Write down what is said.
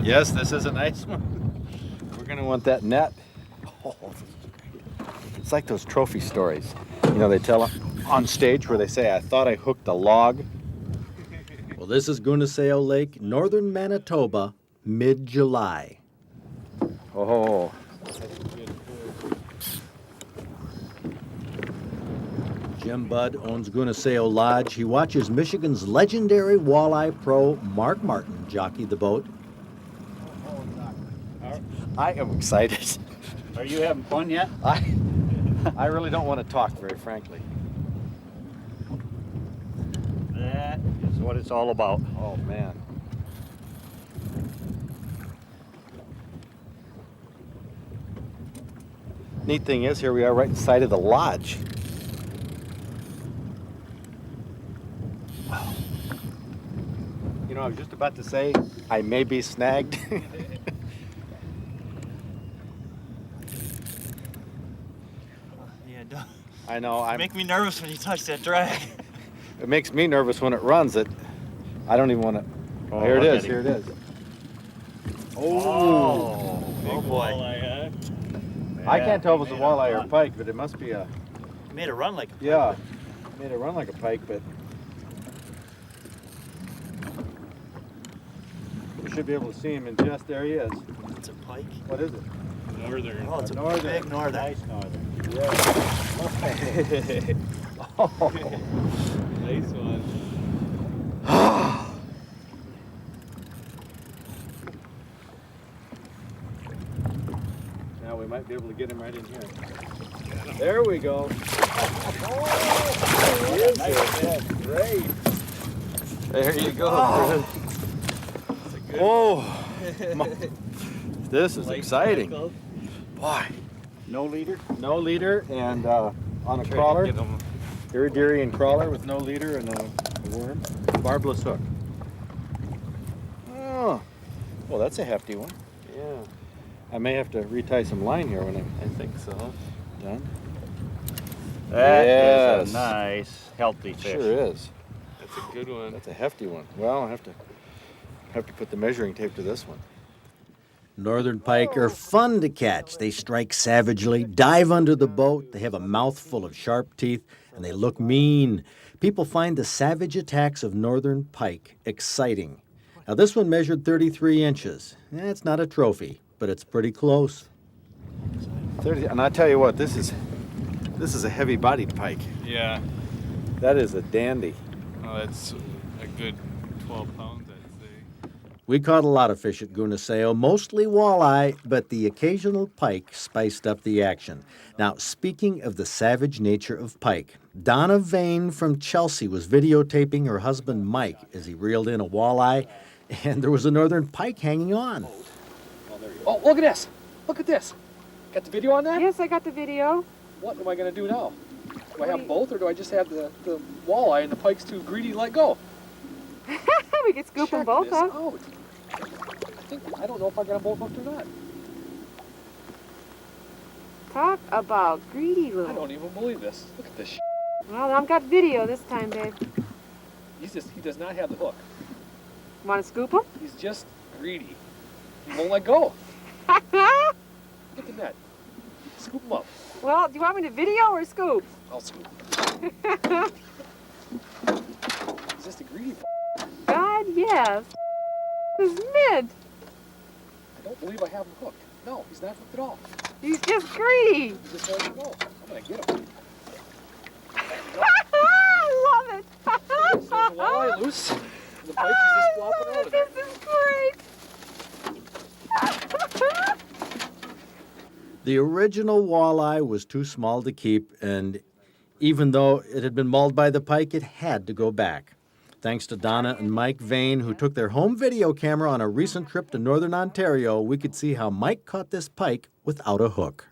Yes, this is a nice one. We're gonna want that net. Oh, it's like those trophy stories. You know, they tell on stage where they say, I thought I hooked a log. Well, this is Gunaseo Lake, northern Manitoba, mid-July. Oh. Jim Budd owns Gunaseo Lodge. He watches Michigan's legendary walleye pro Mark Martin jockey the boat. I am excited. Are you having fun yet? I really don't want to talk, very frankly. That is what it's all about. Oh, man. Neat thing is, here we are right inside of the lodge. Wow. You know, I was just about to say, I may be snagged. Yeah, don't. I know. Make me nervous when you touch that drag. It makes me nervous when it runs. I don't even want to. Oh, here it is. Here Here it is. Oh, Oh boy. Walleye, huh? I can't tell if it's a walleye or a pike, but it must be a. You made it run like a pike. Yeah, made it run like a pike, but we should be able to see him. And just there he is. It's a pike. What is it? Northern. Oh, it's a Northern. big northern. Nice northern. Yeah. Oh. Nice one. Now we might be able to get him right in here. There we go. Oh, he is there. Great. There you go. Oh. This is exciting. Boy. No leader? No leader and on a crawler. Iridiarian crawler with no leader and a worm. Barbless hook. Oh. Well, that's a hefty one. Yeah. I may have to retie some line here when I think so. I'm done. That Yes. is a nice, healthy fish. Sure is. That's a good one. That's a hefty one. Well, I have to put the measuring tape to this one. Northern pike are fun to catch. They strike savagely, dive under the boat, they have a mouthful of sharp teeth, and they look mean. People find the savage attacks of northern pike exciting. Now, this one measured 33 inches. It's not a trophy, but it's pretty close. 30, and I tell you what, this is a heavy-bodied pike. Yeah, That is a dandy. oh, that's a good 12 pounds, I'd say. We caught a lot of fish at Gunaseo, mostly walleye, but the occasional pike spiced up the action. Now, speaking of the savage nature of pike, Donna Vane from Chelsea was videotaping her husband Mike as he reeled in a walleye, and there was a northern pike hanging on. Oh, look at this. Look at this. Got the video on that? Yes, I got the video. What am I going to do now? Do I have both, or do I just have the walleye and the pike's too greedy to let go? We could scoop them Check both this up. out. I don't know if I got them both hooked or not. Talk about greedy I little. don't even believe this. Look at this. Well, I've got video this time, babe. He does not have the hook. Want to scoop them? He's just greedy. He won't let go. Get the net. Scoop him up. Well, do you want me to video or scoop? I'll scoop. He's just a greedy. God, yes. This is mid. I don't believe I have him hooked. No, he's not hooked at all. He's just greedy. He just won't let go. I'm gonna get him. I love it. There's the walleye loose. The pike is just flopping out of there. This is great. The original walleye was too small to keep, and even though it had been mauled by the pike, it had to go back. Thanks to Donna and Mike Vane, who took their home video camera on a recent trip to northern Ontario, we could see how Mike caught this pike without a hook.